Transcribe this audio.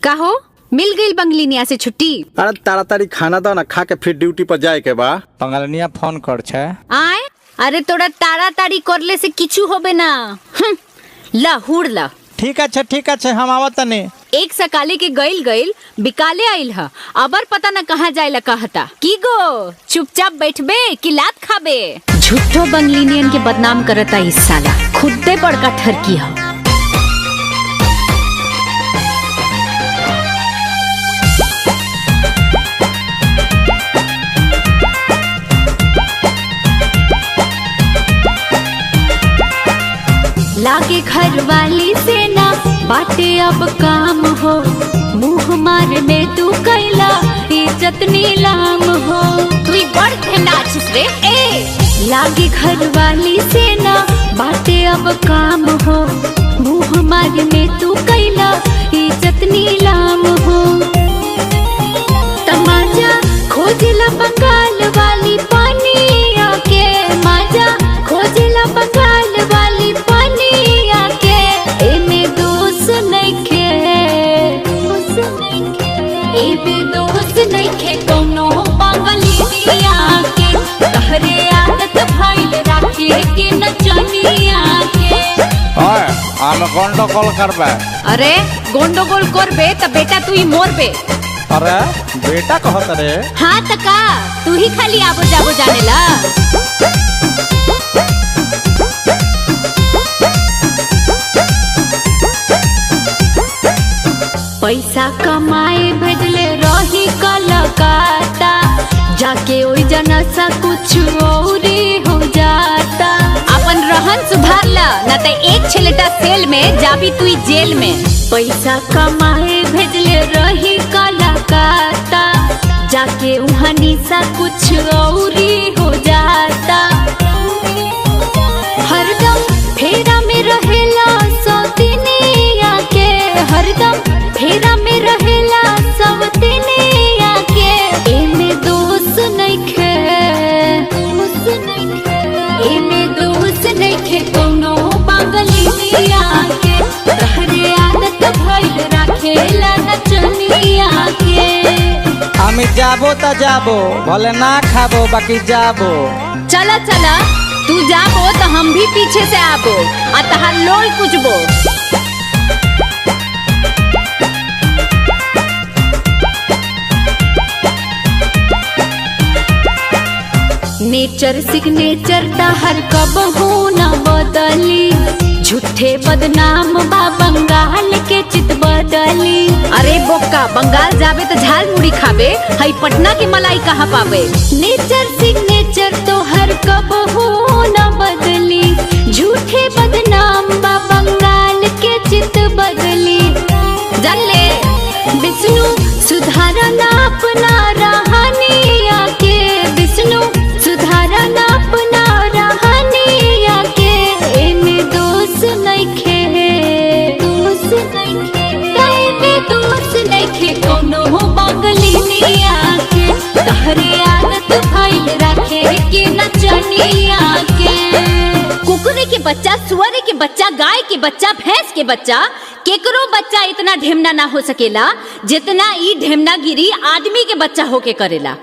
का हो मिल गई बंगलिनिया से छुट्टी? अरे ताड़ाताड़ी खाना दो ना, खा के फिर ड्यूटी पर जाए के बा। बंगलिनिया फोन कर छे। आए अरे तोड़ा ताड़ाताड़ी करले से किचू होबे ना। ला हुड़ ला। ठीक है हम आवत तनी। एक सकाले के गइल बिकाले आइल ह, अबर पता न कहाँ जाए ला कहता। की गो चुपचाप बैठबे कि लात खाबे? झूठो बंगलिनियन के बदनाम करता इस साला, खुदे बड़का ठरकी ह। लागे घर वाली से ना बाटे अब काम हो, मुँह मारे में तू कैला इज्जत नीलाम हो। तू बड़ नाचिस रे। ए लागे घर वाली से ना बाटे अब काम हो, मुँह मारे में तू कैला इज्जत नीलाम हो। तमाजा खोजला बंगाल वाली पानी आके, माजा खोजला बंगाल वाली पानी आके। एमे दोस्त नइखे, एमे दोस्त नइखे कौनो बंगलिनिया के। तहरे आदत भइल राखे के नचनिया के। ओए हम गंडगोल करबे। अरे गोंडोगोल करबे त बेटा तू ही मोरबे। अरे बेटा कहत रे। हाँ तका तू ही खाली आबो जाबो जानेला। पैसा कमाए भेजले रही कलकत्ता, जाके ओई जना सा कुछ और हो जाता। अपन रहन सुधार ला न त एक छलेटा सेल में जाबी तू जेल में। पैसा कमाए भेजले रही कलकत्ता, जाके उहाँ निशा कुछ और हो जाता। हरदम फेरा में रहेला सौतिनिया के, हरदम फेरा में रहेला सौतिनिया के। एमे दोस्त नइखे, एमे दोस्त नइखे कौनो बंगलिनिया के। तहरे आदत भइल राखेला नचनिया के। हम जाबो त जाबो, भले ना खाबो बाकी जाबो। चला चला तू जाबो तो हम भी पीछे से आबो आ तहार लोल कुचबो। नेचर सिग्नेचर तहर कबहू न बदली, झूठे बदनाम बा बंगाल के चित बदली। अरे बोक्का बंगाल जाबे तो झाल मुड़ी खाबे, हई पटना के मलाई कहाँ पावे? नेचर सिग्नेचर तो हर कबहू न बदली, झूठे बदनाम बा बंगाल के चित बदली। जान ले विष्णु सुधारना अपना रहनिया के, विष्णु सुधारना अपना रहनिया के। एमे दोस्त नइखे, दोस्त नइखे, एमे दोस्त नइखे कौनो बंगलिनिया के। तहरे आदत भइल राखे के नचनिया के। कुकुरे के बच्चा, सुअरे के बच्चा, गाय के बच्चा, भैंस के बच्चा, केकरो बच्चा इतना ढेमना ना हो सकेला जितना ई ढेमना गिरी आदमी के बच्चा होके करेला।